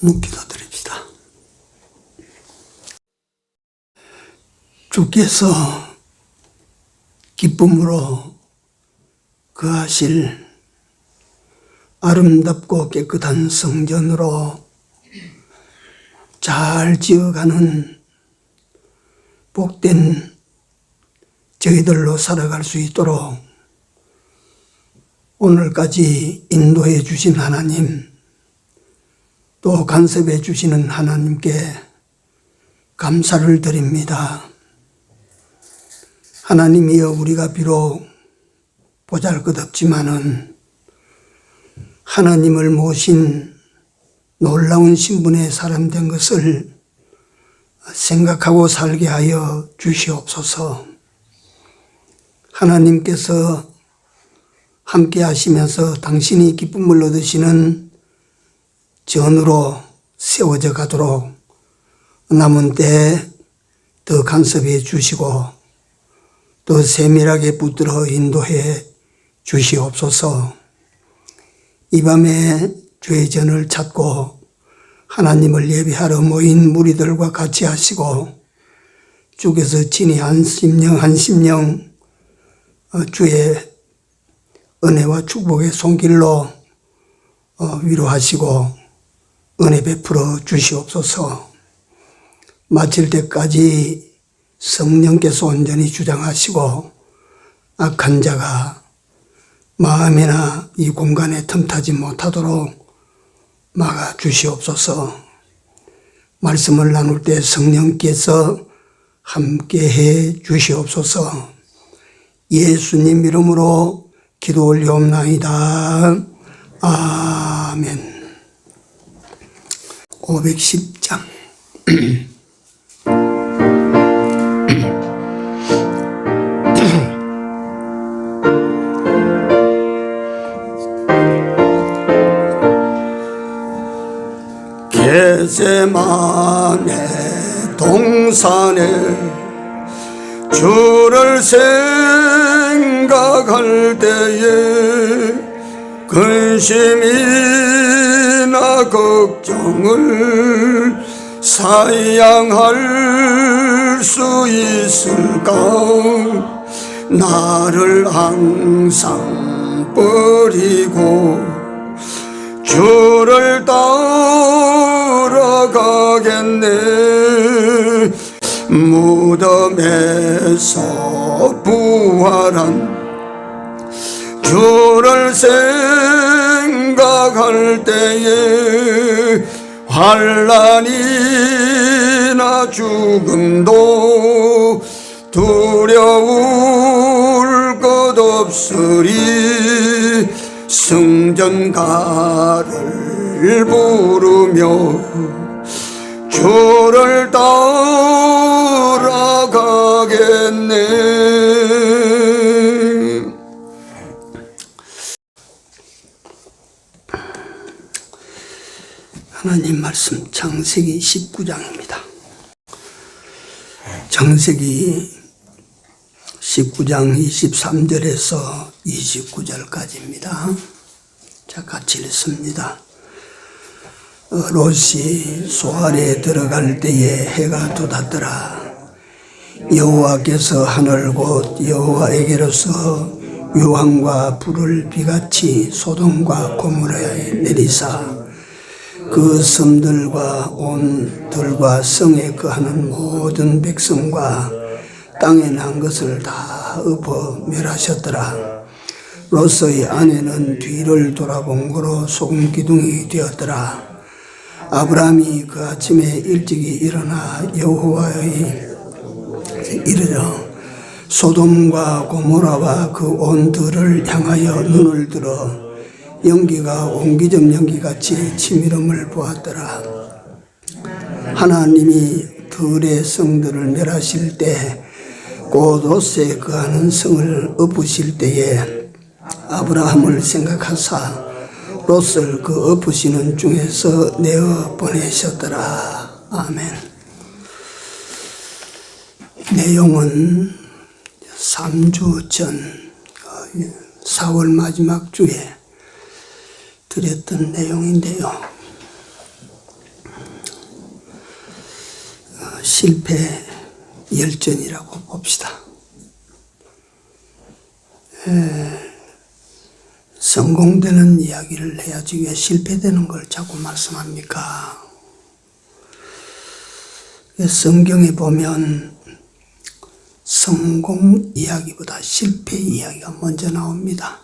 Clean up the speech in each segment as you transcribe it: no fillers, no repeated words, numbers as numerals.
기도드립시다. 주께서 기쁨으로 거하실 아름답고 깨끗한 성전으로 잘 지어가는 복된 저희들로 살아갈 수 있도록 오늘까지 인도해 주신 하나님, 또 간섭해 주시는 하나님께 감사를 드립니다. 하나님이여, 우리가 비록 보잘것없지만은 하나님을 모신 놀라운 신분의 사람 된 것을 생각하고 살게 하여 주시옵소서. 하나님께서 함께 하시면서 당신이 기쁨을 얻으시는 전으로 세워져 가도록 남은 때에 더 간섭해 주시고 더 세밀하게 붙들어 인도해 주시옵소서. 이 밤에 주의 전을 찾고 하나님을 예배하러 모인 무리들과 같이 하시고 주께서 친히 한 심령 주의 은혜와 축복의 손길로 위로하시고 은혜 베풀어 주시옵소서. 마칠 때까지 성령께서 온전히 주장하시고 악한 자가 마음이나 이 공간에 틈타지 못하도록 막아 주시옵소서. 말씀을 나눌 때 성령께서 함께해 주시옵소서. 예수님 이름으로 기도 올리옵나이다. 아멘. 510장 겟세마네 동산에 주를 생각할 때에 근심이나 걱정을 사양할 수 있을까? 나를 항상 버리고 주를 따라가겠네. 무덤에서 부활한 주를 생각할 때에 환난이나 죽음도 두려울 것 없으리. 성전가를 부르며 주를 따라가겠네. 하나님 말씀 창세기 19장입니다. 창세기 19장 23절에서 29절까지입니다. 자, 같이 읽습니다. 롯이 소알에 들어갈 때에 해가 돋았더라. 여호와께서 하늘 곧 여호와에게로서 유황과 불을 비같이 소돔과 고모라에 내리사 그 섬들과 온 들과 성에 거하는 모든 백성과 땅에 난 것을 다 엎어 멸하셨더라. 롯의 아내는 뒤를 돌아본 거로 소금 기둥이 되었더라. 아브라함이 그 아침에 일찍이 일어나 여호와의 이르러 소돔과 고모라와 그 온 들을 향하여 눈을 들어 연기가 옹기적 연기같이 치밀음을 보았더라. 하나님이 들의 성들을 멸하실 때 곧 롯에 거하는 성을 엎으실 때에 아브라함을 생각하사 롯을 그 엎으시는 중에서 내어 보내셨더라. 아멘. 내용은 3주 전 4월 마지막 주에 드렸던 내용인데요. 실패 열전이라고 봅시다. 성공되는 이야기를 해야지 왜 실패되는 걸 자꾸 말씀합니까? 성경에 보면 성공 이야기보다 실패 이야기가 먼저 나옵니다.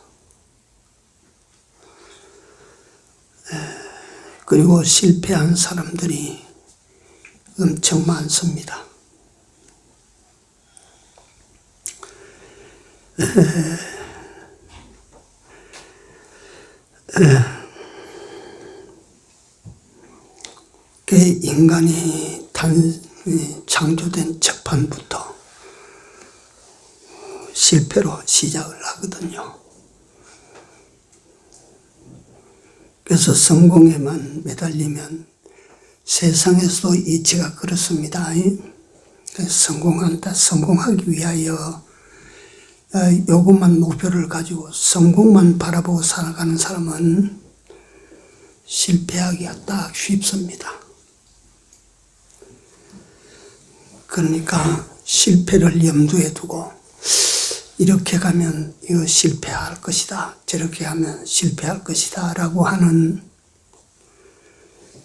그리고 실패한 사람들이 엄청 많습니다. 인간이 창조된 첫판부터 실패로 시작을 하거든요. 그래서 성공에만 매달리면 세상에서도 이치가 그렇습니다. 성공하기 위하여 요것만 목표를 가지고 성공만 바라보고 살아가는 사람은 실패하기가 딱 쉽습니다. 그러니까 실패를 염두에 두고 이렇게 가면 이거 실패할 것이다, 저렇게 하면 실패할 것이다 라고 하는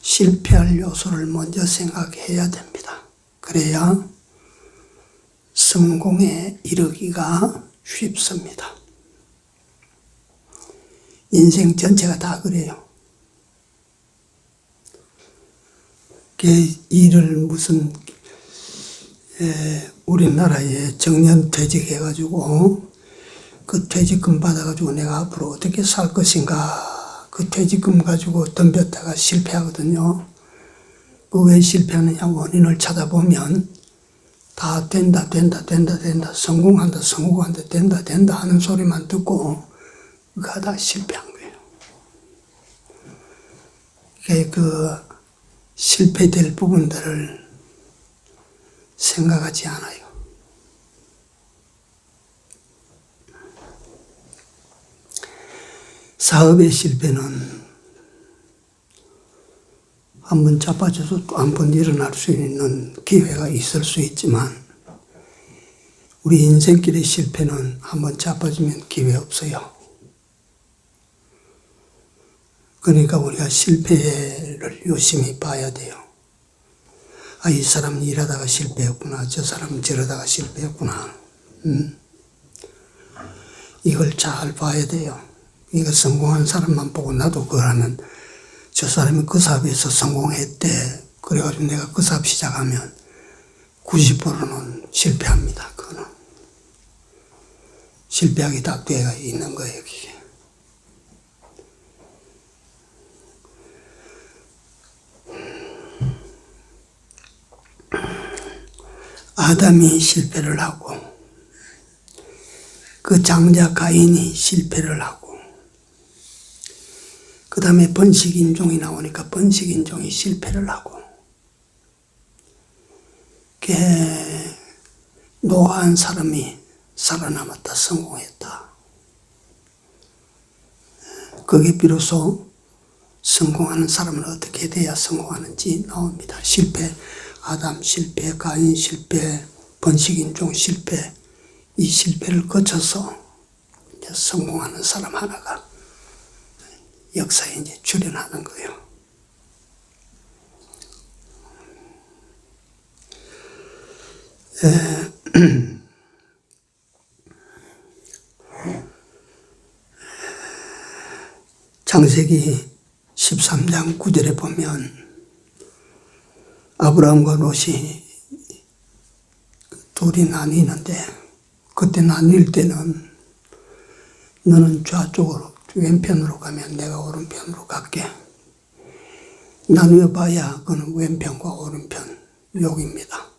실패할 요소를 먼저 생각해야 됩니다. 그래야 성공에 이르기가 쉽습니다. 인생 전체가 다 그래요. 일을 무슨 우리나라에 정년퇴직해가지고 그 퇴직금 받아가지고 내가 앞으로 어떻게 살 것인가, 그 퇴직금 가지고 덤볐다가 실패하거든요. 그 왜 실패하느냐 원인을 찾아보면 다 된다 성공한다 된다 하는 소리만 듣고 그거 다 실패한 거예요. 그 실패될 부분들을 생각하지 않아요. 사업의 실패는 한번 자빠져서 또 한 번 일어날 수 있는 기회가 있을 수 있지만 우리 인생길의 실패는 한번 자빠지면 기회 없어요. 그러니까 우리가 실패를 유심히 봐야 돼요. 이 사람은 일하다가 실패했구나, 저 사람은 저러다가 실패했구나. 이걸 잘 봐야 돼요. 이거 성공한 사람만 보고 나도 그걸 하면 저 사람이 그 사업에서 성공했대, 그래가지고 내가 그 사업 시작하면 90%는 실패합니다. 그거는 실패하기 딱 되어 있는 거예요. 이게. 아담이 실패를 하고 그 장자 가인이 실패를 하고 그 다음에 번식인종이 나오니까 번식인종이 실패를 하고 노아한 사람이 살아남았다, 성공했다. 그게 비로소 성공하는 사람은 어떻게 돼야 성공하는지 나옵니다. 실패, 아담 실패, 가인 실패, 번식인종 실패, 이 실패를 거쳐서 이제 성공하는 사람 하나가 역사에 이제 출현하는 거예요. 창세기 13장 9절에 보면 아브라함과 롯이 둘이 나뉘는데 그때 나뉠 때는 너는 좌쪽으로 왼편으로 가면 내가 오른편으로 갈게. 나누어 봐야 그는 왼편과 오른편 여기입니다.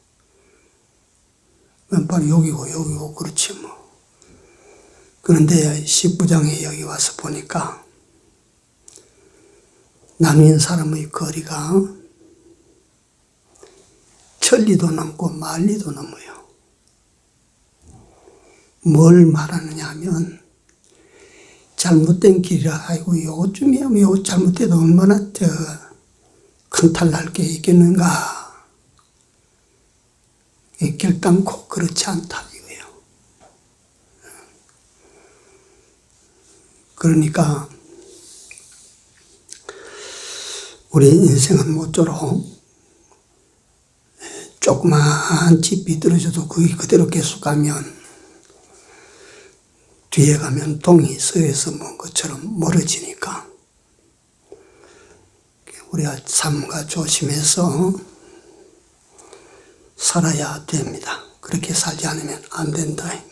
왼팔이 여기고 그렇지 뭐. 그런데 19장에 여기 와서 보니까 나뉜 사람의 거리가 천리도 넘고 만리도 넘어요. 뭘 말하느냐 하면 잘못된 길이라 아이고 요것쯤이면 요것 잘못해도 얼마나 큰 탈 날 게 있겠는가. 결단코 그렇지 않다 이거예요. 그러니까 우리 인생은 모쪼록 조그만 집 비뚤어져도 그게 그대로 계속 가면 뒤에 가면 동이 서에서 먼 것처럼 멀어지니까 우리가 삼가 조심해서 살아야 됩니다. 그렇게 살지 않으면 안 된다 이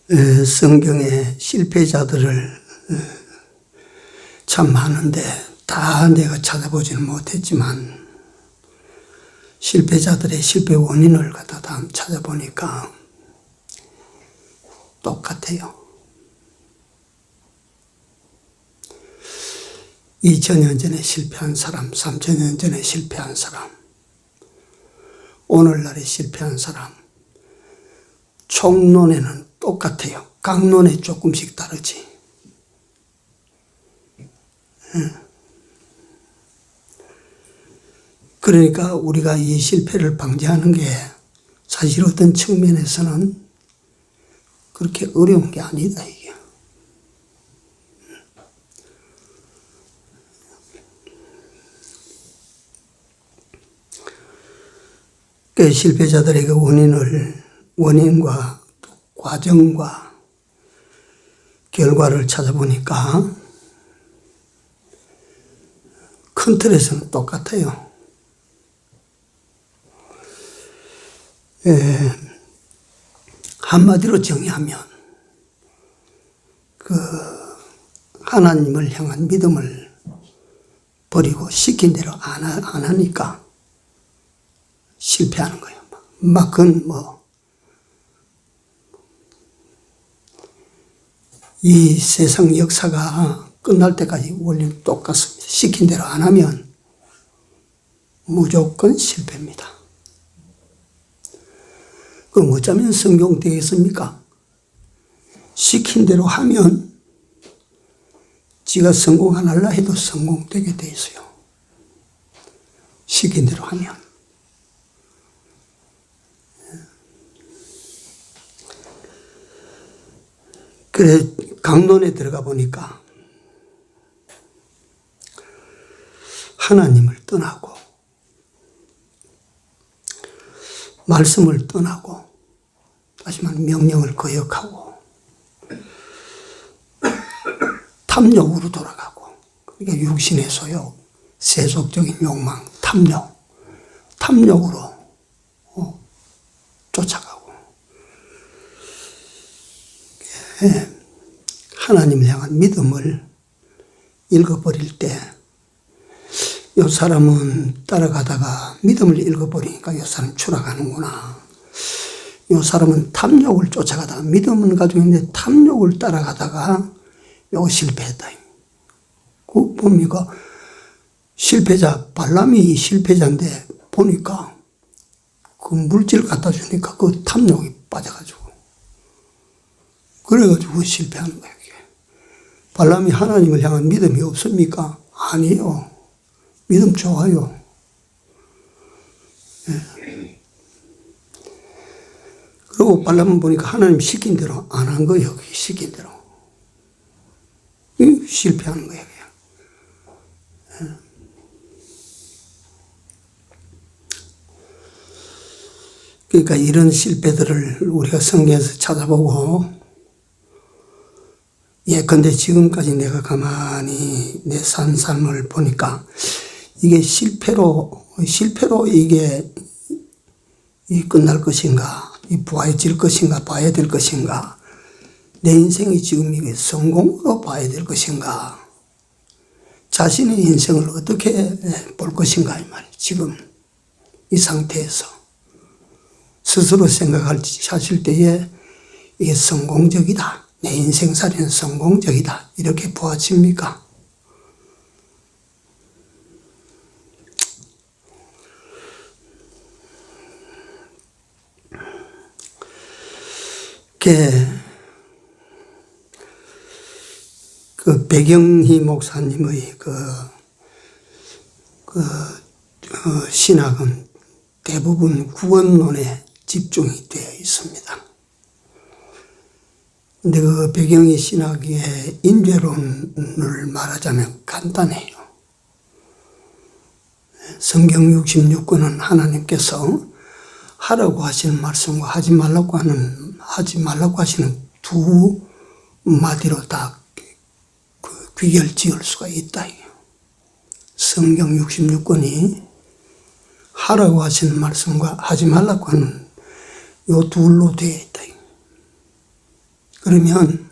말이에요. 성경에 실패자들을 참 많은데 다 내가 찾아보지는 못했지만 실패자들의 실패 원인을 갖다 찾아보니까 똑같아요. 2000년 전에 실패한 사람, 3000년 전에 실패한 사람, 오늘날에 실패한 사람, 총론에는 똑같아요. 강론에 조금씩 다르지. 그러니까 우리가 이 실패를 방지하는 게 사실 어떤 측면에서는 그렇게 어려운 게 아니다 이게. 그 실패자들에게 원인과 과정과 결과를 찾아보니까 큰 틀에서는 똑같아요. 한마디로 정의하면 그 하나님을 향한 믿음을 버리고 시킨 대로 안 하니까 실패하는 거예요. 막 그건 이 세상 역사가 끝날 때까지 원리는 똑같습니다. 시킨 대로 안 하면 무조건 실패입니다. 그럼 어쩌면 성공 되겠습니까? 시킨 대로 하면 지가 성공 안 하려 해도 성공되게 돼 있어요. 시킨 대로 하면. 그래 강론에 들어가 보니까 하나님을 떠나고 말씀을 떠나고 다시 말하면 명령을 거역하고 탐욕으로 돌아가고, 그러니까 육신의 소욕, 세속적인 욕망, 탐욕으로 쫓아가고, 하나님을 향한 믿음을 읽어버릴 때 이 사람은 따라가다가 믿음을 읽어버리니까 이 사람 추락하는구나. 이 사람은 탐욕을 쫓아가다가 믿음은 가지고 있는데 탐욕을 따라가다가 요거 실패했다. 그 뭡니까? 실패자, 발람이 실패자인데 보니까 그 물질 갖다 주니까 그 탐욕이 빠져가지고 그래가지고 실패하는 거예요. 발람이 하나님을 향한 믿음이 없습니까? 아니요. 믿음 좋아요. 그리고 발람은 보니까 하나님 시킨 대로 안 한 거예요. 시킨 대로. 실패하는 거예요. 그러니까 이런 실패들을 우리가 성경에서 찾아보고, 예컨대 지금까지 내가 가만히 내 산 삶을 보니까 이게 실패로 이게 끝날 것인가, 이 부활해질 것인가, 봐야 될 것인가, 내 인생이 지금 이게 성공으로 봐야 될 것인가, 자신의 인생을 어떻게 볼 것인가, 이 말이에요. 지금 이 상태에서 스스로 생각하실 때에 이게 성공적이다, 내 인생살이는 성공적이다, 이렇게 보아집니까? 그 백영희 목사님의 그 신학은 대부분 구원론에 집중이 되어 있습니다. 근데 그 배경이 신학의 인죄론을 말하자면 간단해요. 성경 66권은 하나님께서 하라고 하시는 말씀과 하지 말라고 하시는 두 마디로 다 귀결 지을 수가 있다. 성경 66권이 하라고 하시는 말씀과 하지 말라고 하는 요 둘로 되어 있다. 그러면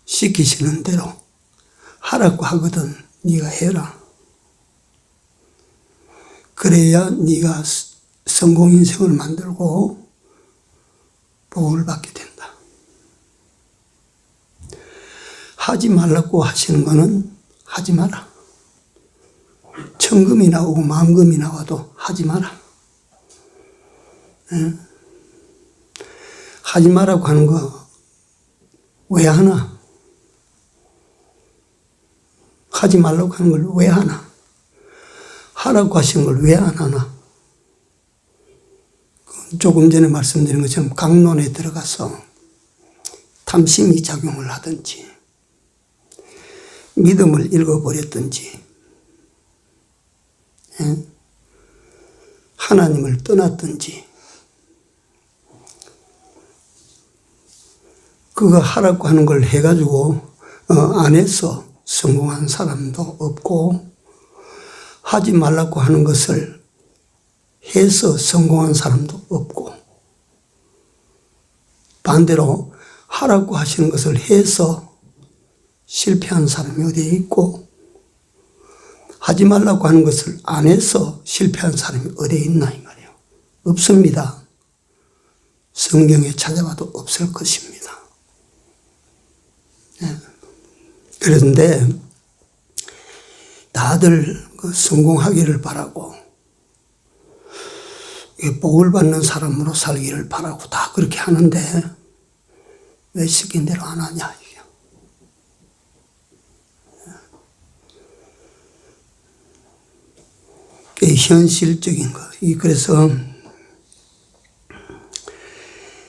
시키시는 대로 하라고 하거든 네가 해라. 그래야 네가 성공 인생을 만들고 복을 받게 된다. 하지 말라고 하시는 거는 하지 마라. 천금이 나오고 만금이 나와도 하지 마라. 하지 마라고 하는 거 왜 하나? 하지 말라고 하는 걸 왜 하나? 하라고 하시는 걸 왜 안 하나? 조금 전에 말씀드린 것처럼 강론에 들어가서 탐심이 작용을 하든지 믿음을 잃어버렸든지 하나님을 떠났든지 그거 하라고 하는 걸 해가지고 안 해서 성공한 사람도 없고 하지 말라고 하는 것을 해서 성공한 사람도 없고 반대로 하라고 하시는 것을 해서 실패한 사람이 어디에 있고 하지 말라고 하는 것을 안 해서 실패한 사람이 어디에 있나 이 말이에요. 없습니다. 성경에 찾아봐도 없을 것입니다. 그런데 다들 성공하기를 바라고 복을 받는 사람으로 살기를 바라고 다 그렇게 하는데 왜 시킨 대로 안 하냐 이게 현실적인 거. 그래서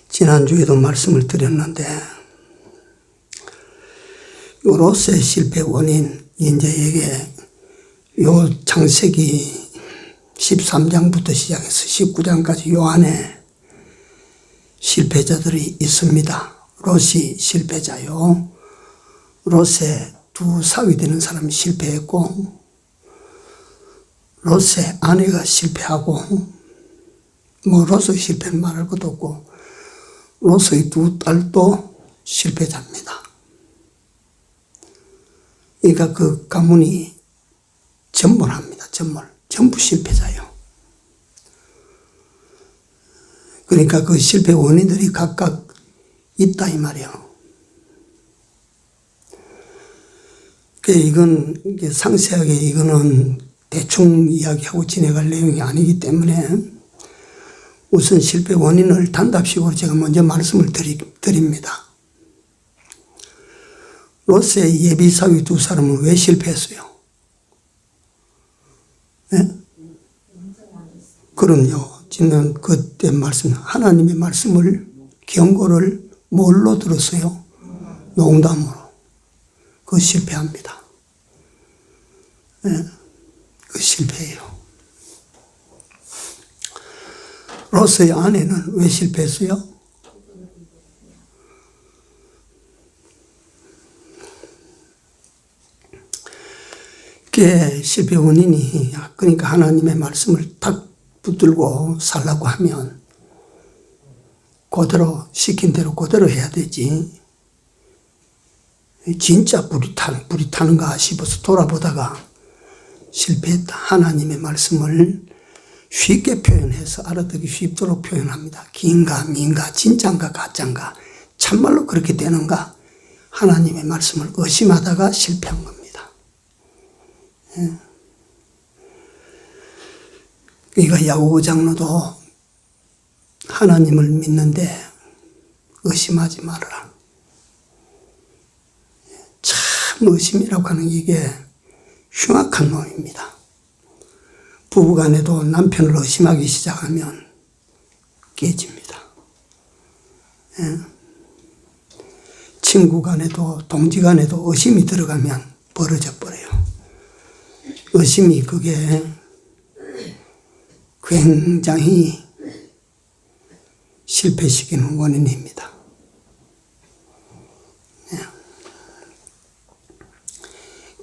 지난주에도 말씀을 드렸는데 로스의 실패 원인 이제 요 창세기 13장부터 시작해서 19장까지 요 안에 실패자들이 있습니다. 롯이 실패자요. 롯의 두 사위 되는 사람이 실패했고 롯의 아내가 실패하고 롯의 실패는 말할 것도 없고 롯의 두 딸도 실패자입니다. 그러니까 그 가문이 전몰합니다. 전부 실패자예요. 그러니까 그 실패 원인들이 각각 있다 이 말이에요. 이건 상세하게 이거는 대충 이야기하고 지나갈 내용이 아니기 때문에 우선 실패 원인을 단답식으로 제가 먼저 말씀을 드립니다. 롯의 예비사위 두 사람은 왜 실패했어요? 네? 그럼요. 지난 그때 말씀, 하나님의 말씀을, 경고를 뭘로 들었어요? 농담으로. 그거 실패합니다. 네? 그 실패예요. 롯의 아내는 왜 실패했어요? 그게 실패 원인이 그러니까 하나님의 말씀을 탁 붙들고 살라고 하면 그대로 시킨 대로 그대로 해야 되지. 진짜 불이 타는가 싶어서 돌아보다가 실패했다. 하나님의 말씀을 쉽게 표현해서 알아듣기 쉽도록 표현합니다. 긴가 민가 진짠가 가짠가 참말로 그렇게 되는가 하나님의 말씀을 의심하다가 실패한 겁니다. 그러니까 야고보 장로도 하나님을 믿는데 의심하지 말아라. 참 의심이라고 하는 이게 흉악한 놈입니다. 부부간에도 남편을 의심하기 시작하면 깨집니다. 예. 친구간에도 동지간에도 의심이 들어가면 벌어져 버려요. 의심이 그게 굉장히 실패시키는 원인입니다.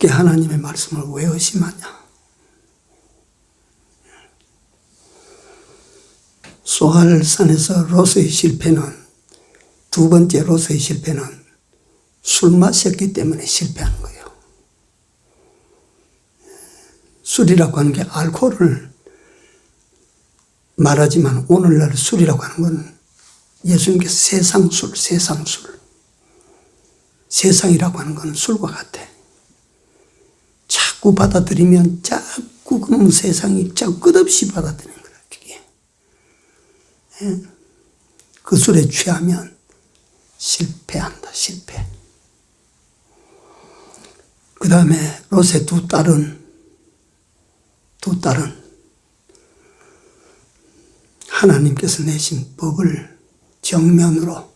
예. 하나님의 말씀을 왜 의심하냐? 소알산에서 롯의 실패는, 두 번째 롯의 실패는 술 마셨기 때문에 실패한 거예요. 술이라고 하는 게 알코올을 말하지만 오늘날 술이라고 하는 건 예수님께서 세상술, 세상이라고 하는 건 술과 같아. 자꾸 받아들이면 자꾸 그놈 세상이 자꾸 끝없이 받아들이는 거야. 그 술에 취하면 실패한다, 실패. 그 다음에 롯의 두 딸은 하나님께서 내신 법을 정면으로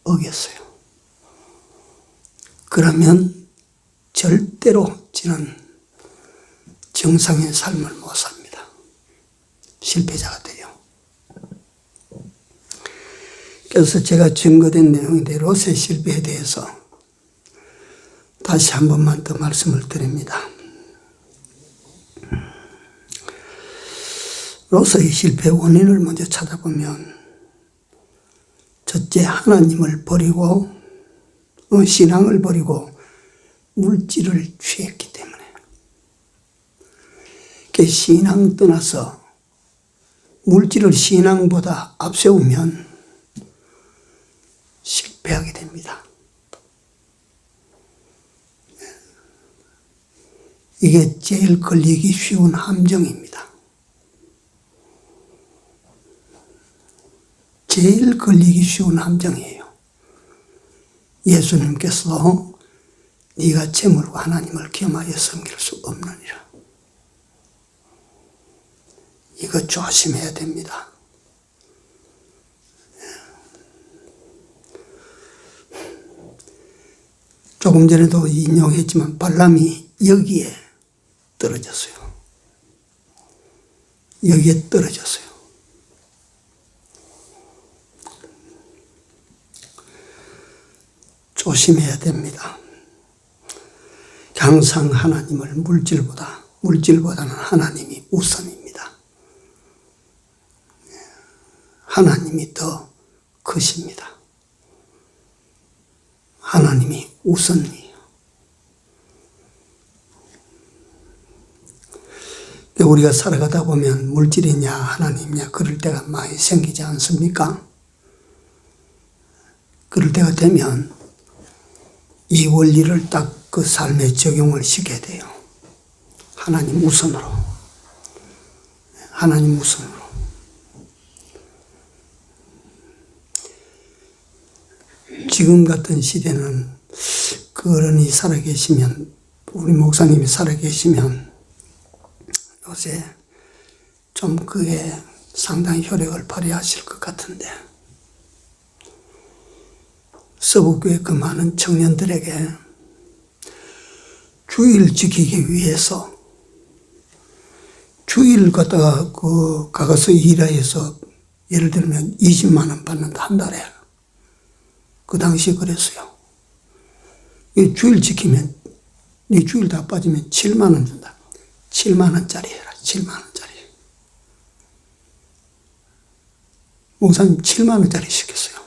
어겼어요. 그러면 절대로 지는 정상의 삶을 못 삽니다. 실패자가 돼요. 그래서 제가 증거된 내용인데 롯의 실패에 대해서 다시 한 번만 더 말씀을 드립니다. 롯의 실패 원인을 먼저 찾아보면 첫째, 하나님을 버리고 신앙을 버리고 물질을 취했기 때문에. 그 신앙 떠나서 물질을 신앙보다 앞세우면 실패하게 됩니다. 이게 제일 걸리기 쉬운 함정입니다. 제일 걸리기 쉬운 함정이에요. 예수님께서 네가 재물과 하나님을 겸하여 섬길 수 없느니라. 이거 조심해야 됩니다. 조금 전에도 인용했지만 발람이 여기에 떨어졌어요. 여기에 떨어졌어요. 조심해야 됩니다. 항상 하나님을 물질보다는 하나님이 우선입니다. 하나님이 더 크십니다. 하나님이 우선이에요. 우리가 살아가다 보면 물질이냐 하나님이냐 그럴 때가 많이 생기지 않습니까? 그럴 때가 되면 이 원리를 딱 그 삶에 적용을 시켜야 돼요. 하나님 우선으로. 하나님 우선으로. 지금 같은 시대는 그 어른이 살아계시면, 우리 목사님이 살아계시면 요새 좀 그게 상당히 효력을 발휘하실 것 같은데, 서북교회 그 많은 청년들에게 주일 지키기 위해서 주일 갖다가 가서 일해서 예를 들면 20만 원 받는다, 한 달에. 그 당시에 그랬어요. 이 주일 지키면, 이 주일 다 빠지면 7만 원 준다. 7만 원짜리 해라, 7만 원짜리. 목사님 7만 원짜리 시켰어요.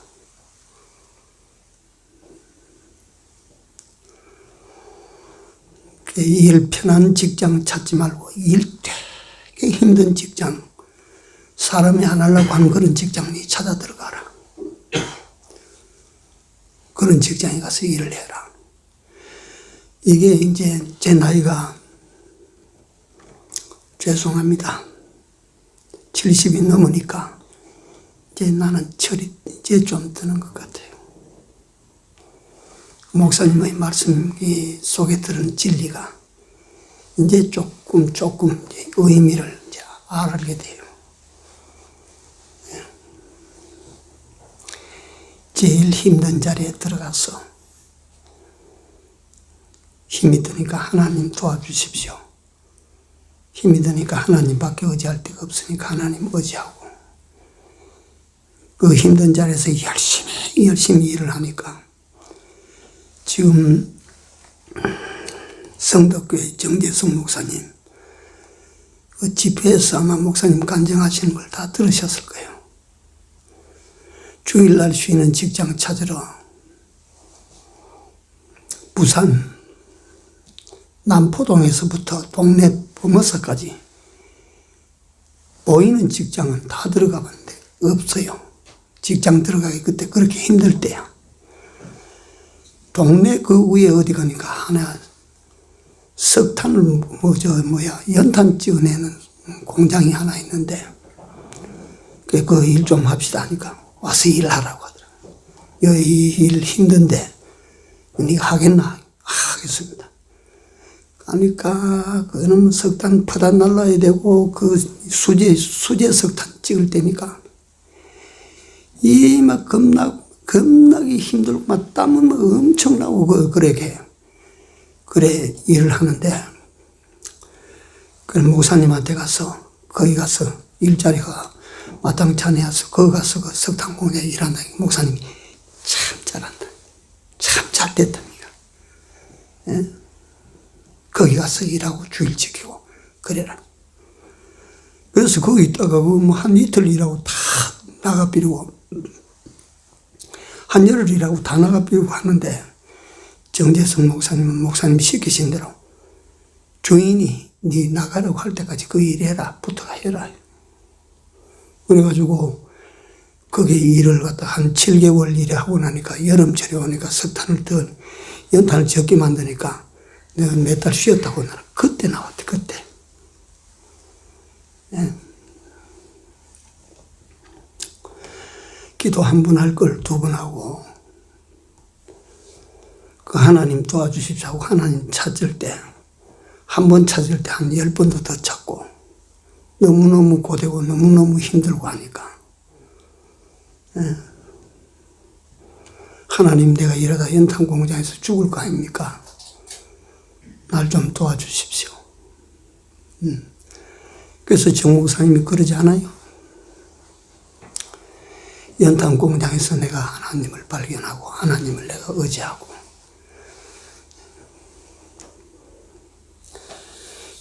일 편한 직장 찾지 말고 일 되게 힘든 직장, 사람이 안 하려고 하는 그런 직장에 찾아 들어가라. 그런 직장에 가서 일을 해라. 이게 이제 제 나이가, 죄송합니다, 70이 넘으니까 이제 나는 철이 이제 좀 드는 것 같아요. 목사님의 말씀 속에 들은 진리가 이제 조금 이제 의미를 이제 알게 돼요. 제일 힘든 자리에 들어가서 힘이 드니까 하나님 도와주십시오. 힘이 드니까 하나님밖에 의지할 데가 없으니까 하나님 의지하고, 그 힘든 자리에서 열심히 일을 하니까 지금 성덕교회 정재성 목사님 그 집회에서 아마 목사님 간증하시는 걸 다 들으셨을 거예요. 주일날 쉬는 직장 찾으러 부산 남포동에서부터 동네 범어사까지 보이는 직장은 다 들어가 봤는데 없어요. 직장 들어가기 그때 그렇게 힘들 때야. 동네 그 위에 어디 가니까 하나 석탄을 연탄 찍어내는 공장이 하나 있는데 그 일 좀 합시다 하니까 와서 일하라고 하더라고요. 이 일 힘든데 네가 하겠나? 하겠습니다. 하니까 그놈 석탄 퍼다 날라야 되고 그 수제 석탄 찍을 때니까 이 막 겁나게 힘들고 막 땀은 막 엄청 나고 그래 일을 하는데 그 목사님한테 가서 거기 가서 일자리가 마땅치 않아서 거기 가서 그 석탄 공장에 일한다. 목사님이 참 잘한다. 참 잘 됐답니다. 예? 거기 가서 일하고 주일 지키고 그래라. 그래서 거기 있다가 한 이틀 일하고 다 나가버리고 한 열흘 일하고 다 나가버리고 하는데 정재성 목사님은 목사님 시키신 대로 주인이 네 나가라고 할 때까지 그 일해라. 붙어가 해라. 그래가지고 거기 일을 갖다 한 7개월 일하고 나니까 여름철에 오니까 석탄을 더 연탄을 적게 만드니까 내가 몇 달 쉬었다고 나는 그때 나왔대. 그때. 예. 기도 한 번 할 걸 두 번 하고 그 하나님 도와주십시오 하고 하나님 찾을 때 한 번 찾을 때 한 10번도 더 찾고 너무너무 고되고 너무너무 힘들고 하니까 예. 하나님 내가 이러다 연탄 공장에서 죽을 거 아닙니까? 날 좀 도와주십시오. 그래서 정 목사님이 그러지 않아요? 연탄 공장에서 내가 하나님을 발견하고 하나님을 내가 의지하고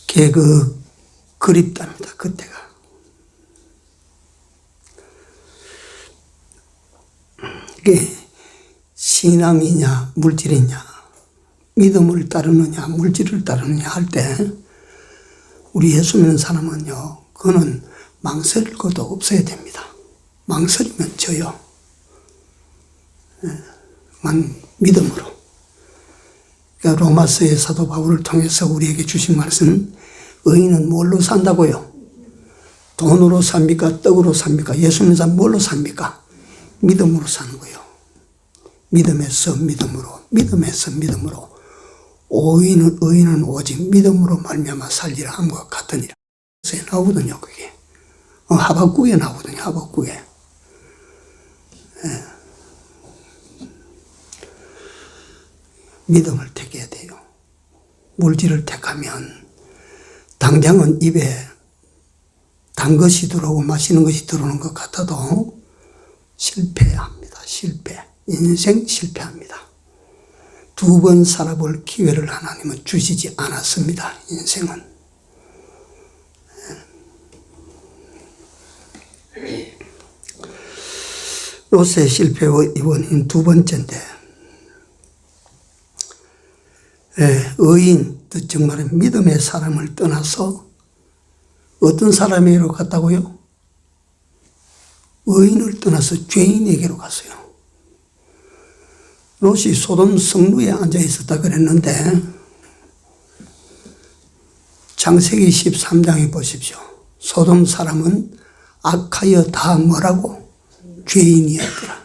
걔 그립답니다. 그때가. 그게 신앙이냐 물질이냐 믿음을 따르느냐 물질을 따르느냐 할 때 우리 예수 믿는 사람은요 그거는 망설일 것도 없어야 됩니다. 망설이면 져요. 믿음으로. 그러니까 로마서의 사도 바울을 통해서 우리에게 주신 말씀은 의인은 뭘로 산다고요? 돈으로 삽니까? 떡으로 삽니까? 예수 믿는 사람 뭘로 삽니까? 믿음으로 사는 거예요. 믿음에서 믿음으로 의인은 오직 믿음으로 말미암아 살리라 함과 같으니라. 그래서 나오거든요. 그게 하박국에 나오거든요. 하박국에. 예. 믿음을 택해야 돼요. 물질을 택하면 당장은 입에 단 것이 들어오고 맛있는 것이 들어오는 것 같아도 실패합니다. 인생 실패합니다. 2번 살아볼 기회를 하나님은 주시지 않았습니다. 인생은. 롯의 실패의 원인 2번째인데 의인, 정말 믿음의 사람을 떠나서 어떤 사람에게로 갔다고요? 의인을 떠나서 죄인에게로 갔어요. 롯이 소돔 성루에 앉아 있었다 그랬는데 창세기 13장에 보십시오. 소돔 사람은 악하여 다 뭐라고? 죄인이었더라.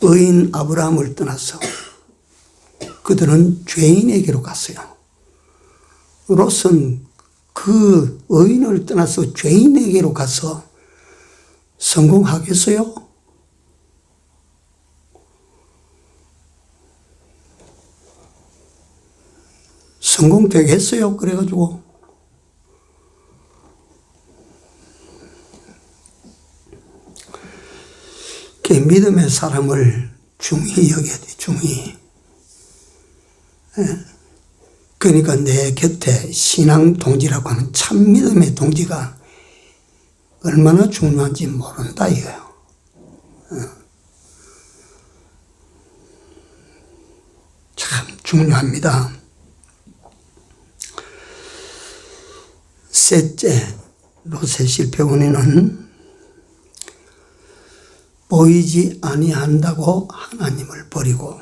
의인 아브라함을 떠나서 그들은 죄인에게로 갔어요. 롯은 그 의인을 떠나서 죄인에게로 가서 성공하겠어요? 성공되겠어요? 그래가지고 그 믿음의 사람을 중히 여겨야 돼. 중히. 그러니까 내 곁에 신앙 동지라고 하는 참 믿음의 동지가 얼마나 중요한지 모른다 이거예요. 참 중요합니다. 셋째, 롯의 실패 원인은 보이지 아니한다고 하나님을 버리고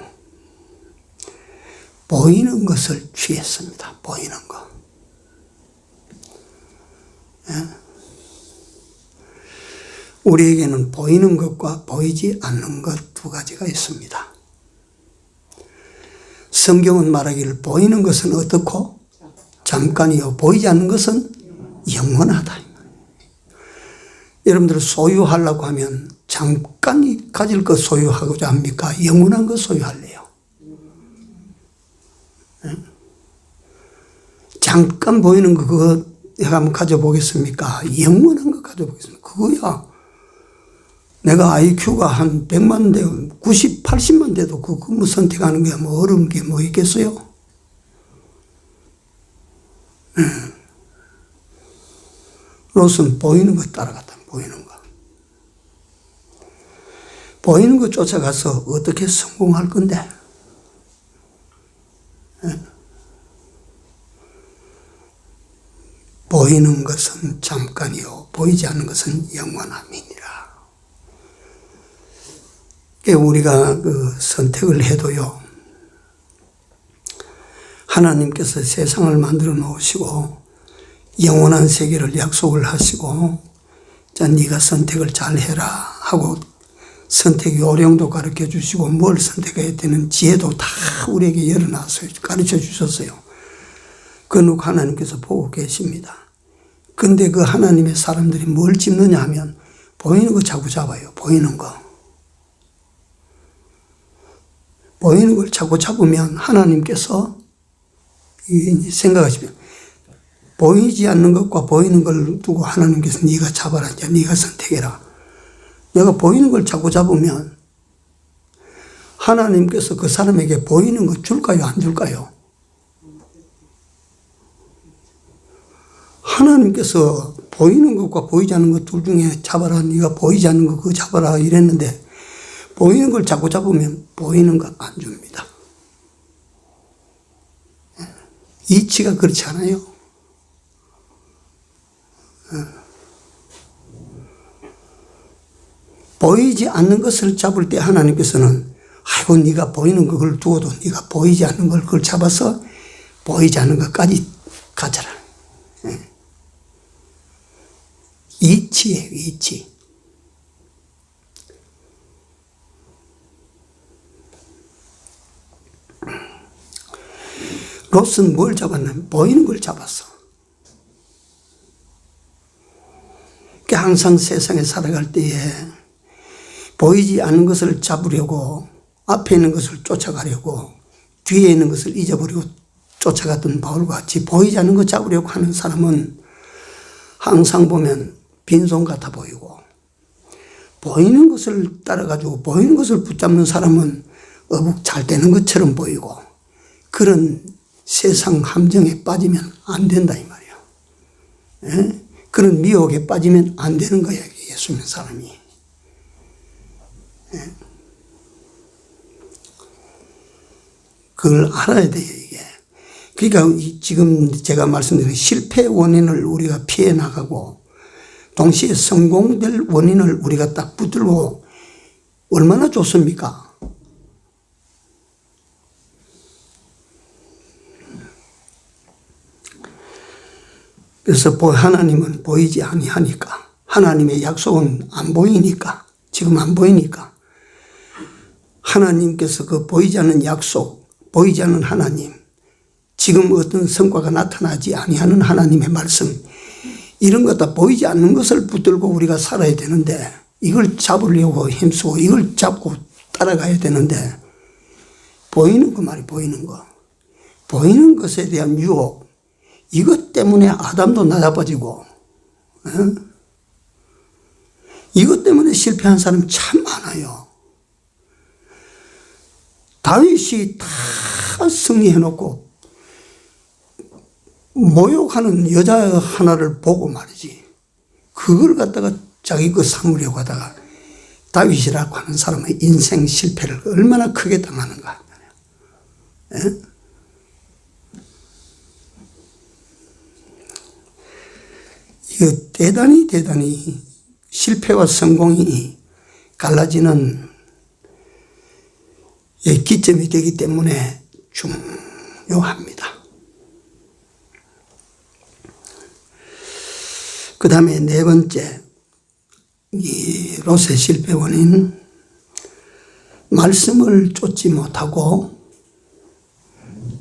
보이는 것을 취했습니다. 보이는 것. 우리에게는 보이는 것과 보이지 않는 것 두 가지가 있습니다. 성경은 말하기를 보이는 것은 어떻고 잠깐이요 보이지 않는 것은 영원하다. 여러분들 소유하려고 하면 잠깐 가질 것 소유하고자 합니까? 영원한 것 소유할래요? 잠깐 보이는 거 그거 내가 한번 가져보겠습니까? 영원한 거 가져보겠습니까? 그거야. 내가 IQ가 한 100만 대, 90, 80만 대도 그거 선택하는 게 뭐 어려운 게 뭐 있겠어요? 롯은 보이는 거 따라갔다. 보이는 거. 보이는 거 쫓아가서 어떻게 성공할 건데? 보이는 것은 잠깐이요 보이지 않는 것은 영원함이니라. 우리가 그 선택을 해도요 하나님께서 세상을 만들어 놓으시고 영원한 세계를 약속을 하시고 자 네가 선택을 잘 해라 하고 선택 요령도 가르쳐 주시고 뭘 선택해야 되는 지혜도 다 우리에게 열어놨어요. 가르쳐 주셨어요. 그놓고 하나님께서 보고 계십니다. 근데 그 하나님의 사람들이 뭘 짚느냐 하면 보이는 거 자꾸 잡아요. 보이는 거. 보이는 걸 자꾸 잡으면 하나님께서 생각하시면 보이지 않는 것과 보이는 걸 두고 하나님께서 네가 잡아라. 이제 네가 선택해라. 내가 보이는 걸 자꾸 잡으면 하나님께서 그 사람에게 보이는 거 줄까요? 안 줄까요? 하나님께서 보이는 것과 보이지 않는 것 둘 중에 잡아라. 네가 보이지 않는 거 그거 잡아라 이랬는데 보이는 걸 자꾸 잡으면 보이는 거 안 줍니다. 이치가 그렇지 않아요? 보이지 않는 것을 잡을 때 하나님께서는 아이고 네가 보이는 걸 두어도 네가 보이지 않는 걸 그걸 잡아서 보이지 않는 것까지 가져라. 이치예요. 이치. 롯은 뭘 잡았냐면 보이는 걸 잡았어. 항상 세상에 살아갈 때에 보이지 않는 것을 잡으려고 앞에 있는 것을 쫓아가려고 뒤에 있는 것을 잊어버리고 쫓아갔던 바울과 같이 보이지 않는 것 잡으려고 하는 사람은 항상 보면 빈손 같아 보이고 보이는 것을 따라가지고 보이는 것을 붙잡는 사람은 어묵 잘 되는 것처럼 보이고 그런 세상 함정에 빠지면 안 된다 이 말이에요. 예? 그런 미혹에 빠지면 안 되는 거예요. 예수 믿는 사람이. 예? 그걸 알아야 돼요 이게. 그러니까 지금 제가 말씀드린 실패의 원인을 우리가 피해 나가고 동시에 성공될 원인을 우리가 딱 붙들고 얼마나 좋습니까? 그래서 하나님은 보이지 아니하니까 하나님의 약속은 안 보이니까 지금 안 보이니까 하나님께서 그 보이지 않는 약속 보이지 않는 하나님 지금 어떤 성과가 나타나지 아니하는 하나님의 말씀, 이런 것 다 보이지 않는 것을 붙들고 우리가 살아야 되는데, 이걸 잡으려고 힘쓰고 이걸 잡고 따라가야 되는데, 보이는 거 말이 보이는 거. 보이는 것에 대한 유혹, 이것 때문에 아담도 낮아빠지고, 이것 때문에 실패한 사람이 참 많아요. 다윗이 다 승리해놓고 모욕하는 여자 하나를 보고 말이지, 그걸 갖다가 자기 거 삼으려고 하다가 다윗이라고 하는 사람의 인생 실패를 얼마나 크게 당하는가. 이거 대단히 실패와 성공이 갈라지는 기점이 되기 때문에 중요합니다. 그 다음에 네 번째, 이 롯의 실패 원인, 말씀을 쫓지 못하고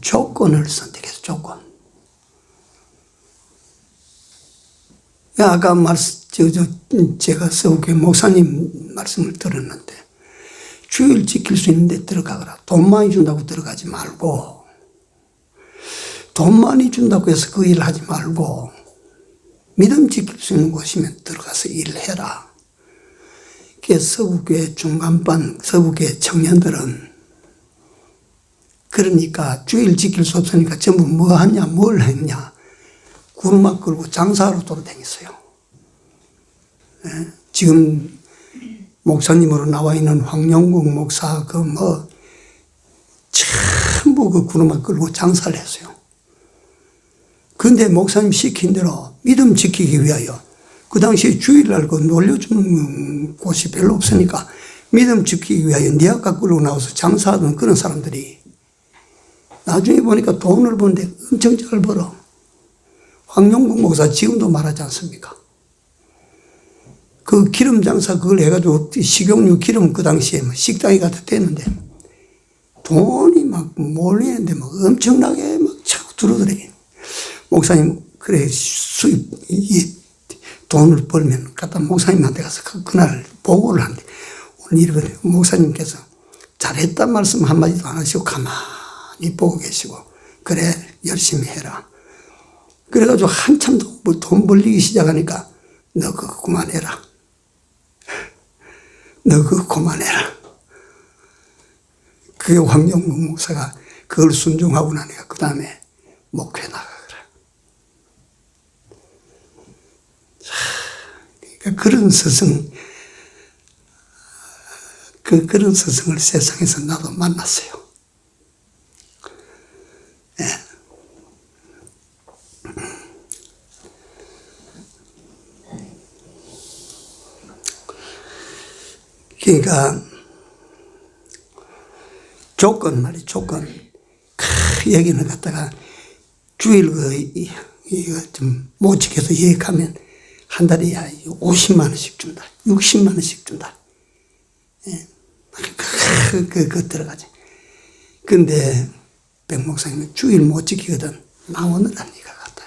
조건을 선택해서 조건. 아까 제가 서울교회 목사님 말씀을 들었는데, 주일 지킬 수 있는 데 들어가거라. 돈 많이 준다고 들어가지 말고, 돈 많이 준다고 해서 그 일을 하지 말고, 믿음 지킬 수 있는 곳이면 들어가서 일해라. 서구교회 중간반, 서구교회 청년들은 그러니까 주일 지킬 수 없으니까 전부 뭐 하냐, 뭘 했냐, 구루마 끌고 장사하러 돌아다녔어요. 지금 목사님으로 나와 있는 황영국 목사 전부 그 구루마 끌고 장사를 했어요. 그런데 목사님 시킨 대로 믿음 지키기 위하여, 그 당시에 주일날 놀려주는 곳이 별로 없으니까 믿음 지키기 위하여 네 아까 끌고 나와서 장사하던 그런 사람들이 나중에 보니까 돈을 버는데 엄청 잘 벌어. 황영국 목사 지금도 말하지 않습니까? 그 기름 장사 그걸 해가지고 식용유 기름 그 당시에 식당에 가도 되는데 돈이 막 몰리는데 막 엄청나게 막 차고 들어오더래. 목사님, 그래, 돈을 벌면 갖다 목사님한테 가서 그날 보고를 하는데, 오늘 이렇게 목사님께서 잘했단 말씀 한마디도 안 하시고 가만히 보고 계시고, 그래, 열심히 해라. 그래가지고 한참 돈 벌리기 시작하니까, 너 그거 그만해라. 너 그거 그만해라. 그게 황영국 목사가 그걸 순종하고 나니까 그 다음에 목회 나가거라. 그러니까 그런 스승, 그런 스승을 세상에서 나도 만났어요. 예. 그러니까 조건 말이 조건. 여기는 갖다가 주일 이거 좀 못 지켜서 예약하면 한 달에 50만 원씩 준다. 60만 원씩 준다. 예. 그 들어가지. 근데 백 목사님은 주일 못 지키거든. 나오느라 니가 갔다.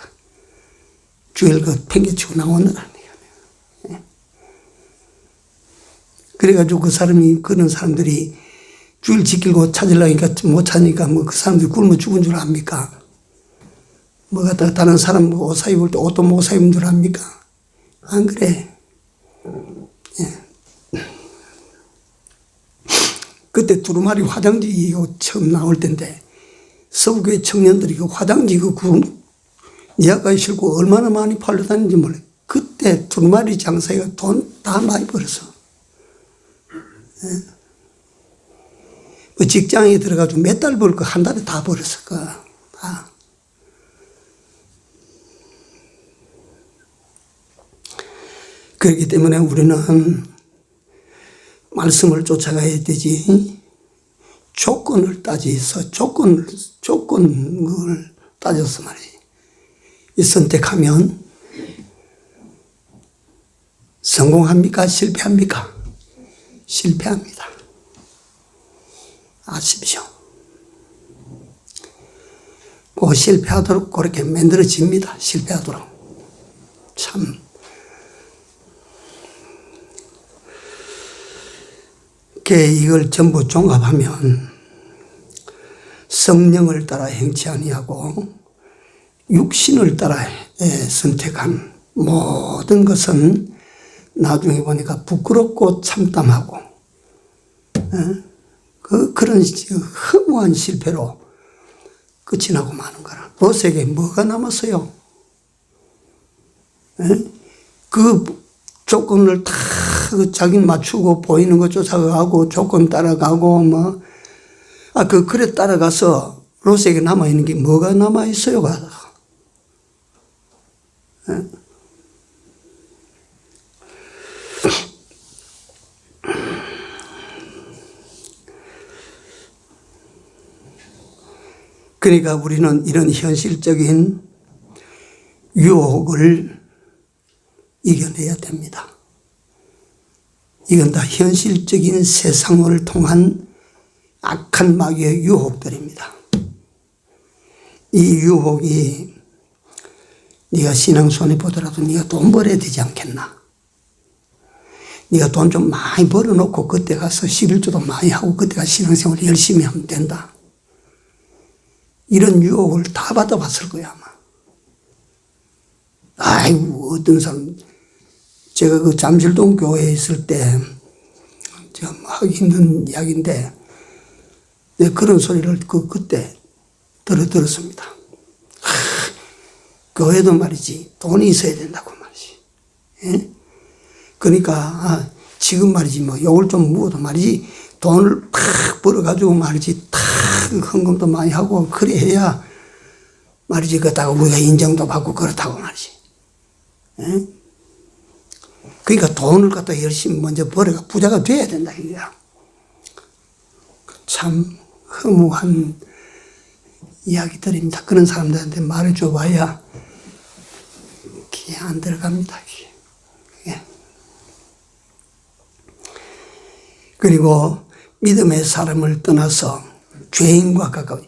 주일 팽개치고 나오느라 니가. 예. 그래가지고 그런 사람들이 주일 지키고 찾으려니까 못 찾으니까 그 사람들이 굶어 죽은 줄 압니까? 갖다가 다른 사람 옷 사 입을 때 옷도 못 사 입은 줄 압니까? 안 그래. 예. 그때 두루마리 화장지 처음 나올 때인데, 서구교회 청년들이 그 화장지 니아까지 싣고 얼마나 많이 팔러 다니는지 몰라. 그때 두루마리 장사가 돈 다 많이 벌었어. 예. 직장에 들어가지고 몇 달 벌 거 한 달에 다 벌었을 거야. 다. 그렇기 때문에 우리는 말씀을 쫓아가야 되지, 조건을 따져서, 조건을 따져서 말이지. 이 선택하면 성공합니까? 실패합니까? 실패합니다. 아십시오. 하고 실패하도록 그렇게 만들어집니다. 실패하도록. 참. 이걸 전부 종합하면 성령을 따라 행치 아니하고 육신을 따라 선택한 모든 것은 나중에 보니까 부끄럽고 참담하고 그런 허무한 실패로 끝이 나고 마는 거라. 롯에게 뭐가 남았어요? 그 조건을 다 자기 맞추고 보이는 거 쫓아가고 조건 따라가고 그래 따라가서 롯에게 남아있는 게 뭐가 남아있어요? 그러니까 우리는 이런 현실적인 유혹을 이겨내야 됩니다. 이건 다 현실적인 세상을 통한 악한 마귀의 유혹들입니다. 이 유혹이 네가 신앙 손해보더라도 네가 돈 벌어야 되지 않겠나? 네가 돈 좀 많이 벌어놓고 그때 가서 11조도 많이 하고 그때 가서 신앙생활 열심히 하면 된다. 이런 유혹을 다 받아봤을 거야 아마. 아이고 어떤 사람 제가 그 잠실동 교회에 있을 때 제가 막 있는 이야기인데 내가 그런 소리를 그때 들었습니다. 교회도 말이지 돈이 있어야 된다고 말이지. 예? 그러니까 지금 말이지 뭐 욕을 좀 먹어도 말이지 돈을 탁 벌어가지고 말이지 탁 헌금도 많이 하고 그래 해야 말이지 그렇다고 우리가 인정도 받고 그렇다고 말이지. 예? 그러니까 돈을 갖다 열심히 먼저 벌어가 부자가 돼야 된다 이거야. 참 허무한 이야기들입니다. 그런 사람들한테 말해줘 봐야 귀에 안 들어갑니다. 예. 그리고 믿음의 사람을 떠나서 죄인과 가까이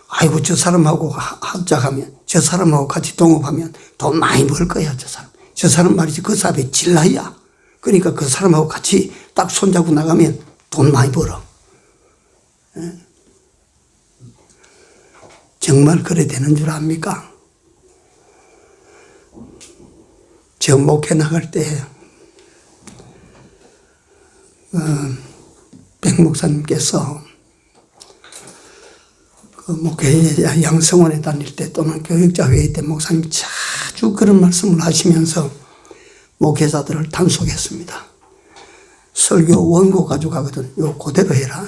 아이고 저 사람하고 합작하면 저 사람하고 같이 동업하면 돈 많이 벌 거야 저 사람 말이지 그 사람이 진라야. 그러니까 그 사람하고 같이 딱 손잡고 나가면 돈 많이 벌어. 예? 정말 그래 되는 줄 압니까? 저 목회 나갈 때 백 목사님께서 그 목회 양성원에 다닐 때 또는 교육자 회의 때 목사님이 자주 그런 말씀을 하시면서 목회자들을 단속했습니다. 설교 원고 가져가거든. 요 그대로 해라.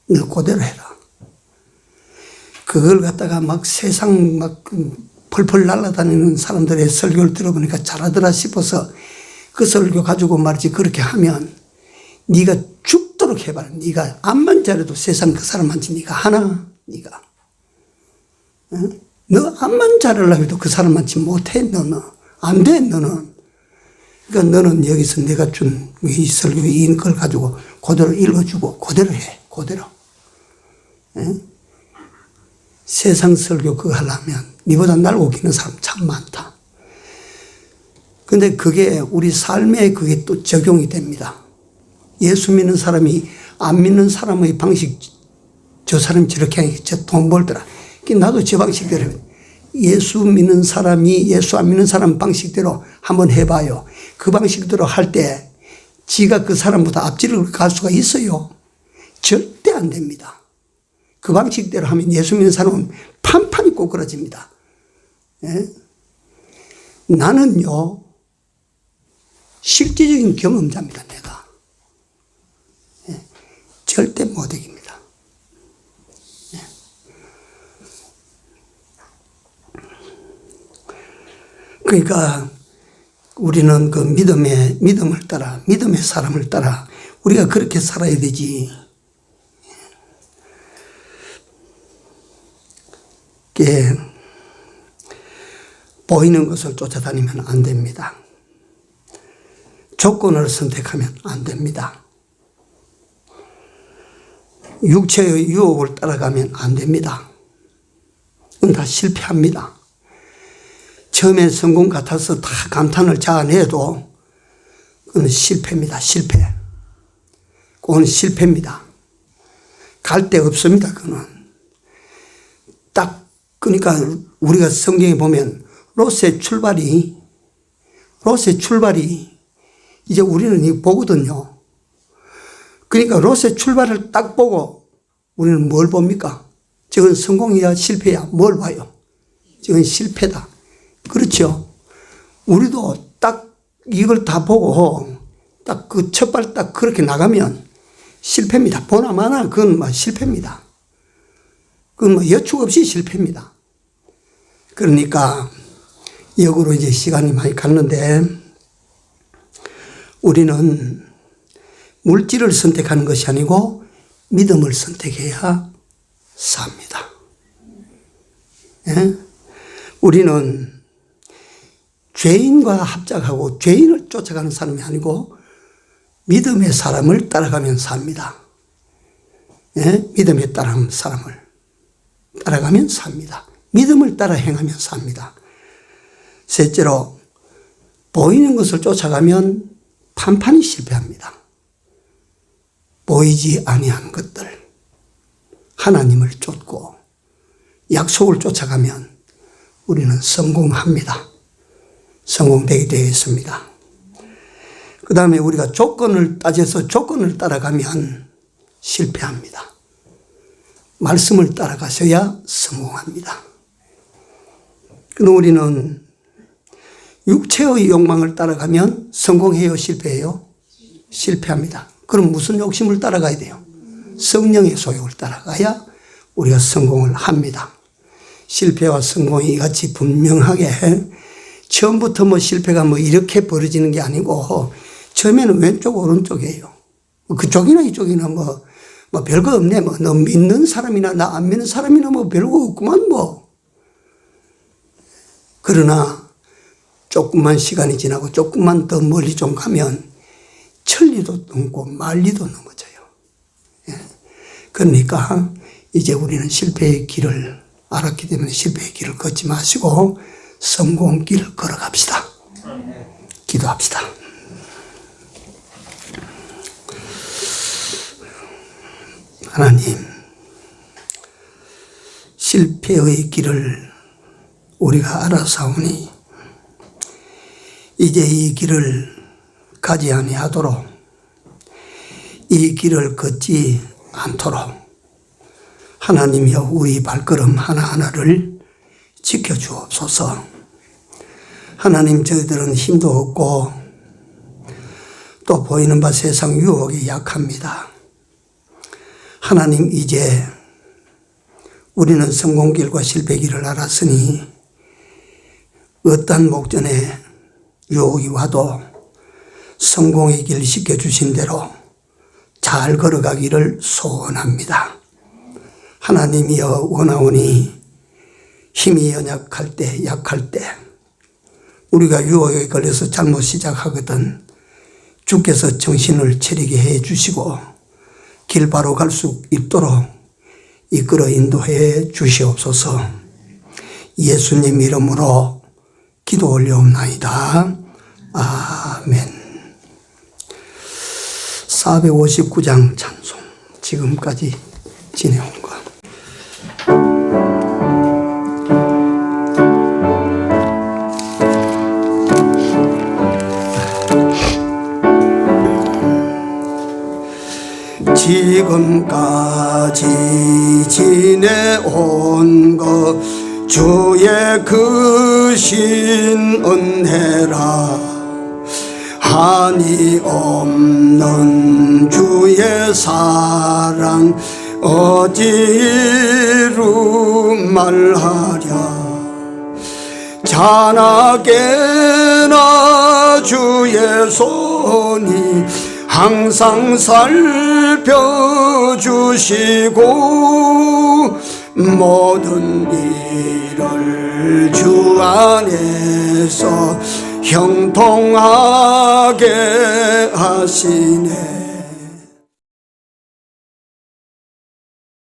너 그대로 해라. 그걸 갖다가 막 세상 막 펄펄 날아다니는 사람들의 설교를 들어보니까 잘하더라 싶어서 그 설교 가지고 말이지 그렇게 하면 네가 죽도록 해봐라. 네가 암만 잘해도 세상 그 사람한테 네가 하나? 네가 응? 너 암만 잘하려고 해도 그 사람한테 못해. 너는 안 돼. 너는 그러니까 너는 여기서 내가 준 이 설교 이 걸 가지고 그대로 읽어주고 그대로 해. 그대로 응? 세상 설교 그거 하려면 니보다 날 웃기는 사람 참 많다. 근데 그게 우리 삶에 그게 또 적용이 됩니다. 예수 믿는 사람이 안 믿는 사람의 방식 저 사람이 저렇게 하니까 저 돈 벌더라. 나도 저 방식대로 예수 믿는 사람이 예수 안 믿는 사람 방식대로 한번 해봐요. 그 방식대로 할 때 지가 그 사람보다 앞지를 갈 수가 있어요? 절대 안 됩니다. 그 방식대로 하면 예수 믿는 사람은 판판이 꼬꾸라집니다. 예? 나는요 실제적인 경험자입니다. 내가 예? 절대 못 이깁니다. 예? 그러니까 우리는 그 믿음을 따라 믿음의 사람을 따라 우리가 그렇게 살아야 되지. 보이는 것을 쫓아다니면 안 됩니다. 조건을 선택하면 안 됩니다. 육체의 유혹을 따라가면 안 됩니다. 그건 다 실패합니다. 처음엔 성공 같아서 다 감탄을 자아내도 그건 실패입니다. 실패. 그건 실패입니다. 갈 데 없습니다. 그건 딱 그러니까 우리가 성경에 보면 롯의 출발이 이제 우리는 이 보거든요. 그러니까 롯의 출발을 딱 보고 우리는 뭘 봅니까? 저건 성공이야 실패야 뭘 봐요? 저건 실패다. 그렇죠? 우리도 딱 이걸 다 보고 딱 그 첫발 딱 그렇게 나가면 실패입니다. 보나마나 그건 뭐 실패입니다. 그건 뭐 여축 없이 실패입니다. 그러니까 역으로 이제 시간이 많이 갔는데 우리는 물질을 선택하는 것이 아니고 믿음을 선택해야 삽니다. 예? 우리는 죄인과 합작하고 죄인을 쫓아가는 사람이 아니고 믿음의 사람을 따라가면 삽니다. 예? 믿음에 따라가는 사람을 따라가면 삽니다. 믿음을 따라 행하면 삽니다. 셋째로 보이는 것을 쫓아가면 판판히 실패합니다. 보이지 아니한 것들 하나님을 쫓고 약속을 쫓아가면 우리는 성공합니다. 성공되게 되겠습니다. 그 다음에 우리가 조건을 따져서 조건을 따라가면 실패합니다. 말씀을 따라가셔야 성공합니다. 그럼 우리는 육체의 욕망을 따라가면 성공해요? 실패해요? 실패합니다. 그럼 무슨 욕심을 따라가야 돼요? 성령의 소욕을 따라가야 우리가 성공을 합니다. 실패와 성공이 이같이 분명하게 처음부터 뭐 실패가 뭐 이렇게 벌어지는 게 아니고 처음에는 왼쪽 오른쪽이에요. 그쪽이나 이쪽이나 뭐 별거 없네. 뭐 너 믿는 사람이나 나 안 믿는 사람이나 뭐 별거 없구만 뭐. 그러나 조금만 시간이 지나고 조금만 더 멀리 좀 가면 천리도 넘고 만리도 넘어져요. 예. 그러니까 이제 우리는 실패의 길을 알았기 때문에 실패의 길을 걷지 마시고 성공 길을 걸어갑시다. 기도합시다. 하나님, 실패의 길을 우리가 알아사오니 이제 이 길을 가지 아니하도록 이 길을 걷지 않도록 하나님이여 우리 발걸음 하나하나를 지켜주옵소서. 하나님, 저희들은 힘도 없고 또 보이는 바 세상 유혹에 약합니다. 하나님, 이제 우리는 성공길과 실패길을 알았으니 어떤 목전에 유혹이 와도 성공의 길 시켜주신 대로 잘 걸어가기를 소원합니다. 하나님이여 원하오니 힘이 연약할 때, 약할 때 우리가 유혹에 걸려서 잘못 시작하거든 주께서 정신을 차리게 해 주시고 길 바로 갈 수 있도록 이끌어 인도해 주시옵소서. 예수님 이름으로 기도 올려옵나이다. 아멘. 459장 찬송 지금까지 지내온 것. 지금까지 지내온 것 주의 크신 은혜라. 한이 없는 주의 사랑 어디로 말하랴. 자나게나 주의 손이 항상 살펴주시고 모든 일을 주 안에서 형통하게 하시네.